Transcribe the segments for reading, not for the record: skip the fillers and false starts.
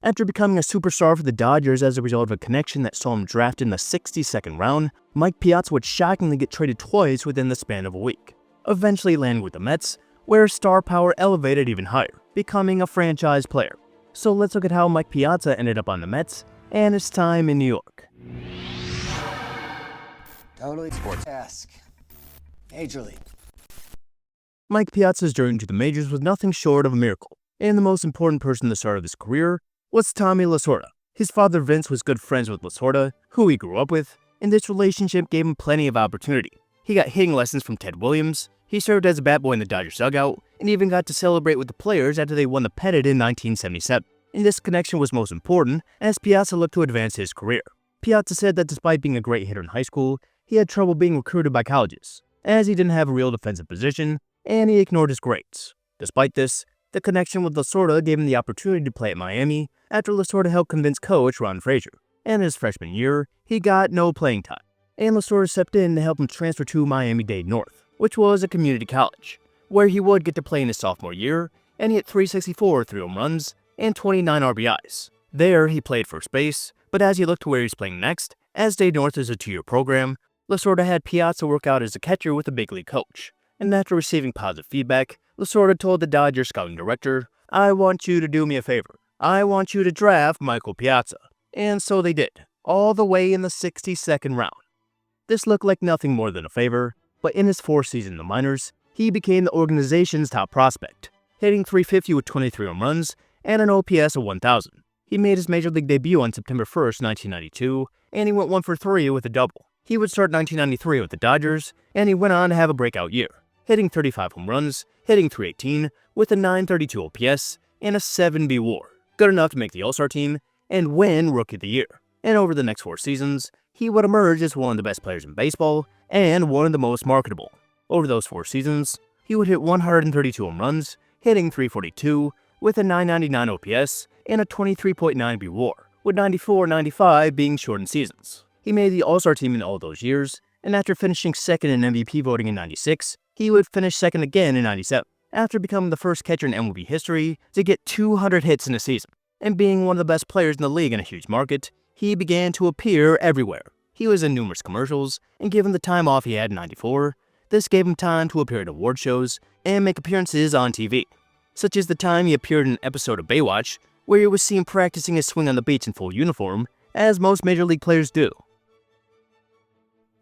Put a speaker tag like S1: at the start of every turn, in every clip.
S1: After becoming a superstar for the Dodgers as a result of a connection that saw him drafted in the 62nd round, Mike Piazza would shockingly get traded twice within the span of a week, eventually landing with the Mets, where star power elevated even higher, becoming a franchise player. So let's look at how Mike Piazza ended up on the Mets and his time in New York.
S2: Totally sports-esque. Major League.
S1: Mike Piazza's journey to the majors was nothing short of a miracle, and the most important person at the start of his career was Tommy Lasorda. His father Vince was good friends with Lasorda, who he grew up with, and this relationship gave him plenty of opportunity. He got hitting lessons from Ted Williams, he served as a bat boy in the Dodgers dugout, and even got to celebrate with the players after they won the pennant in 1977. And this connection was most important as Piazza looked to advance his career. Piazza said that despite being a great hitter in high school, he had trouble being recruited by colleges, as he didn't have a real defensive position, and he ignored his grades. Despite this, the connection with Lasorda gave him the opportunity to play at Miami after Lasorda helped convince coach Ron Frazier. And his freshman year, he got no playing time, and Lasorda stepped in to help him transfer to Miami-Dade North, which was a community college, where he would get to play in his sophomore year, and he hit .364, 3 home runs, and 29 RBIs. There, he played first base, but as he looked to where he's playing next, as Dade North is a 2-year program, Lasorda had Piazza work out as a catcher with a big league coach. And after receiving positive feedback, Lasorda told the Dodgers scouting director, "I want you to do me a favor. I want you to draft Michael Piazza." And so they did, all the way in the 62nd round. This looked like nothing more than a favor, but in his 4th season in the minors, he became the organization's top prospect, hitting .350 with 23 home runs and an OPS of 1,000. He made his major league debut on September 1st, 1992, and he went 1 for 3 with a double. He would start 1993 with the Dodgers, and he went on to have a breakout year, hitting 35 home runs, hitting .318 with a .932 OPS and a 7B WAR, good enough to make the All-Star team and win Rookie of the Year. And over the next 4 seasons, he would emerge as one of the best players in baseball and one of the most marketable. Over those 4 seasons, he would hit 132 home runs, hitting .342 with a .999 OPS and a 23.9B WAR, with 94-95 being shortened seasons. He made the All-Star team in all those years, and after finishing second in MVP voting in '96, he would finish second again in '97, after becoming the first catcher in MLB history to get 200 hits in a season. And being one of the best players in the league in a huge market, he began to appear everywhere. He was in numerous commercials, and given the time off he had in '94, this gave him time to appear at award shows and make appearances on TV, such as the time he appeared in an episode of Baywatch, where he was seen practicing his swing on the beach in full uniform, as most major league players do.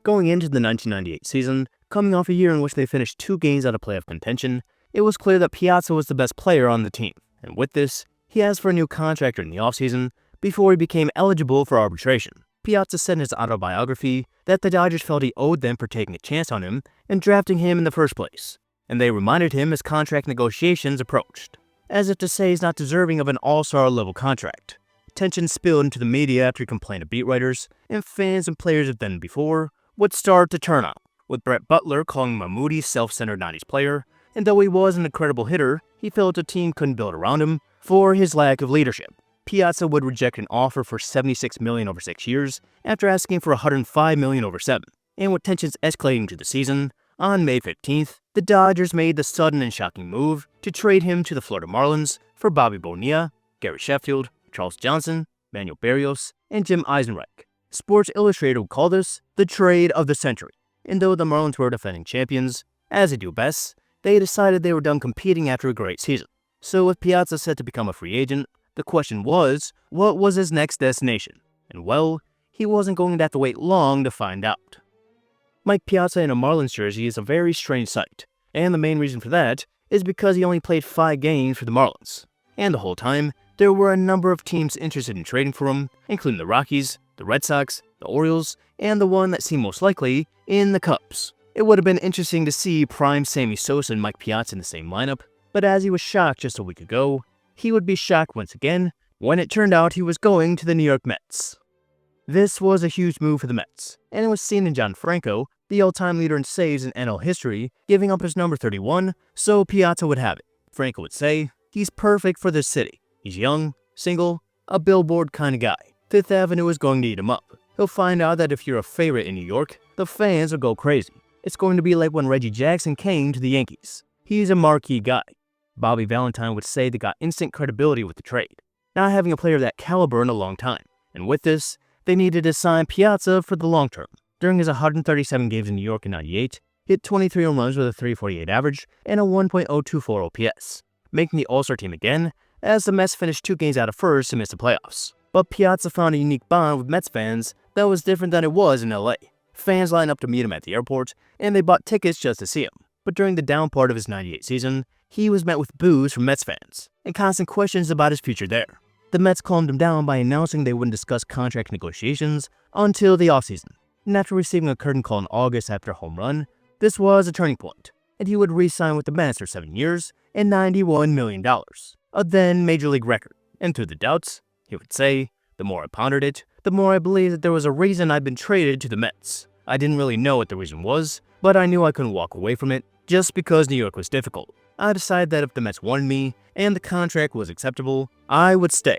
S1: Going into the 1998 season, coming off a year in which they finished 2 games out of playoff contention, it was clear that Piazza was the best player on the team, and with this, he asked for a new contract during the offseason before he became eligible for arbitration. Piazza said in his autobiography that the Dodgers felt he owed them for taking a chance on him and drafting him in the first place, and they reminded him as contract negotiations approached, as if to say he's not deserving of an all-star level contract. Tension spilled into the media after he complained to beat writers, and fans and players of then and before would start to turn on, with Brett Butler calling him a moody, self-centered 90s player, and though he was an incredible hitter, he felt the team couldn't build around him for his lack of leadership. Piazza would reject an offer for $76 million over 6 years after asking for $105 million over 7, and with tensions escalating to the season, on May 15th, the Dodgers made the sudden and shocking move to trade him to the Florida Marlins for Bobby Bonilla, Gary Sheffield, Charles Johnson, Manuel Barrios, and Jim Eisenreich. Sports Illustrated would call this the trade of the century, and though the Marlins were defending champions, as they do best, they decided they were done competing after a great season. So with Piazza set to become a free agent, the question was, what was his next destination? And well, he wasn't going to have to wait long to find out. Mike Piazza in a Marlins jersey is a very strange sight, and the main reason for that is because he only played 5 games for the Marlins. And the whole time, there were a number of teams interested in trading for him, including the Rockies, the Red Sox, the Orioles, and the one that seemed most likely, in the Cubs. It would have been interesting to see prime Sammy Sosa and Mike Piazza in the same lineup, but as he was shocked just a week ago, he would be shocked once again when it turned out he was going to the New York Mets. This was a huge move for the Mets, and it was seen in John Franco, the all-time leader in saves in NL history, giving up his number 31, so Piazza would have it. Franco would say, "He's perfect for this city. He's young, single, a billboard kind of guy. Fifth Avenue is going to eat him up. He'll find out that if you're a favorite in New York, the fans will go crazy. It's going to be like when Reggie Jackson came to the Yankees. He's a marquee guy." Bobby Valentine would say they got instant credibility with the trade. not having a player of that caliber in a long time. And with this, they needed to sign Piazza for the long term. During his 137 games in New York in '98, he hit 23 home runs with a .348 average and a 1.024 OPS, making the All-Star team again, as the Mets finished 2 games out of first to miss the playoffs. But Piazza found a unique bond with Mets fans that was different than it was in LA. Fans lined up to meet him at the airport, and they bought tickets just to see him. But during the down part of his '98 season, he was met with boos from Mets fans and constant questions about his future there. The Mets calmed him down by announcing they wouldn't discuss contract negotiations until the offseason. And after receiving a curtain call in August after a home run, this was a turning point, and he would re-sign with the Mets for 7 years and $91 million, a then Major League record. And through the doubts, he would say, "The more I pondered it, the more I believed that there was a reason I'd been traded to the Mets. I didn't really know what the reason was, but I knew I couldn't walk away from it just because New York was difficult. I decided that if the Mets wanted me and the contract was acceptable, I would stay."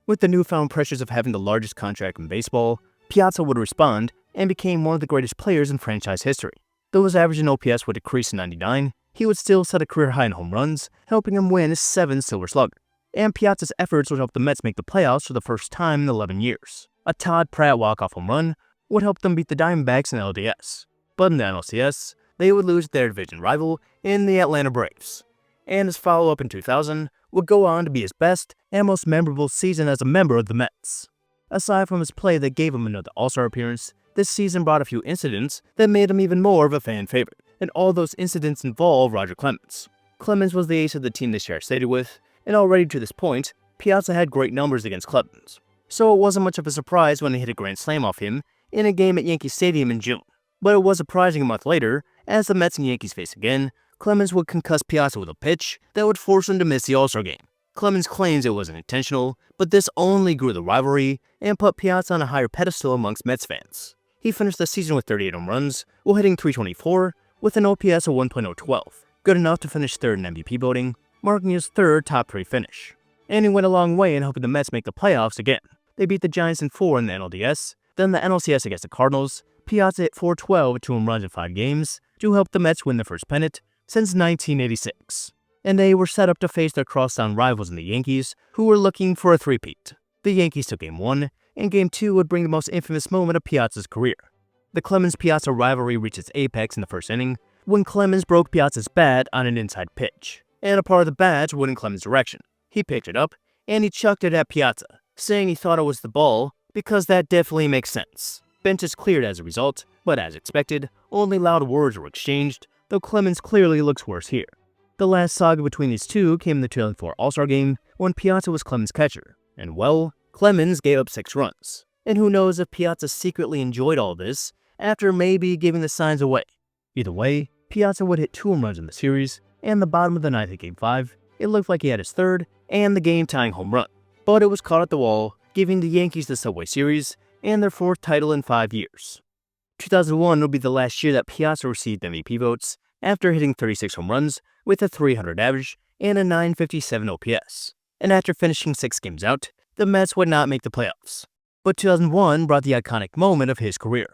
S1: With the newfound pressures of having the largest contract in baseball, Piazza would respond and became one of the greatest players in franchise history. Though his average in OPS would decrease to 99, he would still set a career high in home runs, helping him win 7 Silver Slugger. And Piazza's efforts would help the Mets make the playoffs for the first time in 11 years. A Todd Pratt walk-off home run would help them beat the Diamondbacks in the LDS. But in the NLCS, they would lose their division rival in the Atlanta Braves. And his follow-up in 2000 would go on to be his best and most memorable season as a member of the Mets. Aside from his play that gave him another All-Star appearance, this season brought a few incidents that made him even more of a fan favorite. And all those incidents involve Roger Clemens. Clemens was the ace of the team they shared stadium with, and already to this point, Piazza had great numbers against Clemens. So it wasn't much of a surprise when he hit a grand slam off him in a game at Yankee Stadium in June. But it was surprising a month later, as the Mets and Yankees faced again, Clemens would concuss Piazza with a pitch that would force him to miss the All-Star game. Clemens claims it wasn't intentional, but this only grew the rivalry and put Piazza on a higher pedestal amongst Mets fans. He finished the season with 38 home runs, while hitting .324 with an OPS of 1.012, good enough to finish third in MVP voting, marking his third top 3 finish. And he went a long way in helping the Mets make the playoffs again. They beat the Giants in 4 in the NLDS, then the NLCS against the Cardinals. Piazza hit .412 with 2 home runs in 5 games to help the Mets win their first pennant since 1986. And they were set up to face their crosstown rivals in the Yankees, who were looking for a three-peat. The Yankees took Game 1, and Game 2 would bring the most infamous moment of Piazza's career. The Clemens-Piazza rivalry reached its apex in the first inning, when Clemens broke Piazza's bat on an inside pitch, and a part of the bat went in Clemens' direction. He picked it up, and he chucked it at Piazza, saying he thought it was the ball, because that definitely makes sense. Benches cleared as a result, but as expected, only loud words were exchanged, though Clemens clearly looks worse here. The last saga between these two came in the 2004 All-Star game, when Piazza was Clemens' catcher, and well, Clemens gave up 6 runs. And who knows if Piazza secretly enjoyed all this, after maybe giving the signs away. Either way, Piazza would hit 2 home runs in the series, and the bottom of the 9th at Game 5, it looked like he had his third and the game-tying home run. But it was caught at the wall, giving the Yankees the Subway Series and their 4th title in 5 years. 2001 will be the last year that Piazza received MVP votes, after hitting 36 home runs with a .300 average and a .957 OPS. And after finishing 6 games out, the Mets would not make the playoffs. But 2001 brought the iconic moment of his career.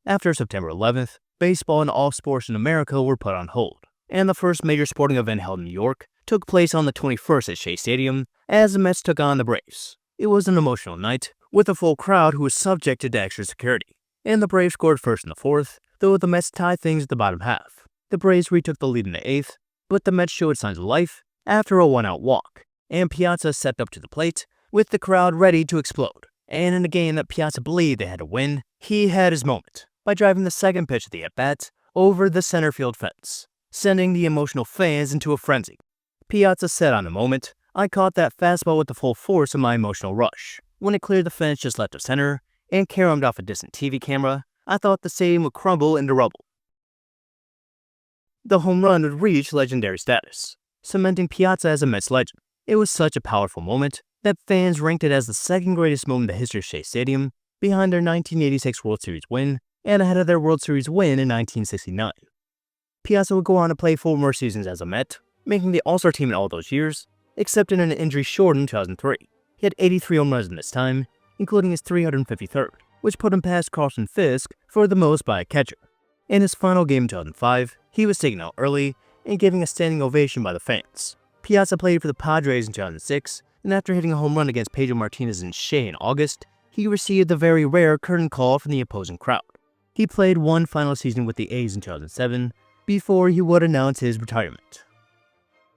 S1: After September 11th, baseball and all sports in America were put on hold, and the first major sporting event held in New York took place on the 21st at Shea Stadium as the Mets took on the Braves. It was an emotional night, with a full crowd who was subjected to extra security, and the Braves scored first in the 4th, though the Mets tied things at the bottom half. The Braves retook the lead in the 8th, but the Mets showed signs of life after a 1-out walk, and Piazza stepped up to the plate with the crowd ready to explode. And in a game that Piazza believed they had to win, he had his moment by driving the second pitch of the at-bat over the center field fence, sending the emotional fans into a frenzy. Piazza said on the moment, "I caught that fastball with the full force of my emotional rush. When it cleared the fence just left of center and caromed off a distant TV camera, I thought the stadium would crumble into rubble." The home run would reach legendary status, cementing Piazza as a Mets legend. It was such a powerful moment that fans ranked it as the second greatest moment in the history of Shea Stadium, behind their 1986 World Series win and ahead of their World Series win in 1969. Piazza would go on to play 4 more seasons as a Met, making the All-Star team in all those years, except in an injury-shortened 2003. He had 83 home runs in this time, including his 353rd, which put him past Carlton Fisk for the most by a catcher. In his final game in 2005, he was taken out early and given a standing ovation by the fans. Piazza played for the Padres in 2006 and after hitting a home run against Pedro Martinez and Shea in August, he received the very rare curtain call from the opposing crowd. He played one final season with the A's in 2007 before he would announce his retirement.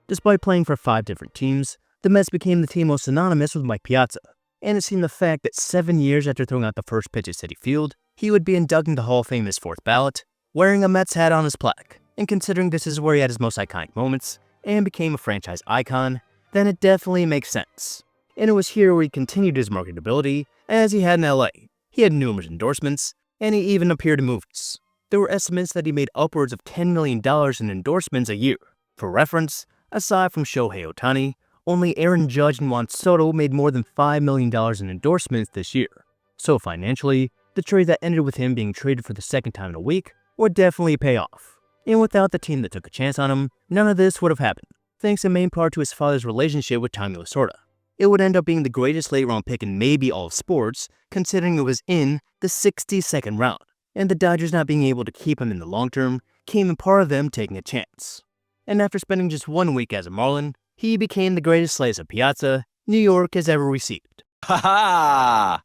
S1: Despite playing for 5 different teams, the Mets became the team most synonymous with Mike Piazza, and it seemed the fact that 7 years after throwing out the first pitch at Citi Field, he would be inducted into Hall of Fame as 4th ballot, wearing a Mets hat on his plaque. And considering this is where he had his most iconic moments and became a franchise icon, then it definitely makes sense. And it was here where he continued his marketability as he had in LA. He had numerous endorsements, and he even appeared in movies. There were estimates that he made upwards of $10 million in endorsements a year. For reference, aside from Shohei Ohtani, only Aaron Judge and Juan Soto made more than $5 million in endorsements this year. So financially, the trade that ended with him being traded for the second time in a week would definitely pay off. And without the team that took a chance on him, none of this would have happened, thanks in main part to his father's relationship with Tommy Lasorda. It would end up being the greatest late-round pick in maybe all of sports, considering it was in the 62nd round, and the Dodgers not being able to keep him in the long term came in part of them taking a chance. And after spending just 1 week as a Marlin, he became the greatest slice of Piazza New York has ever received.
S3: Ha ha!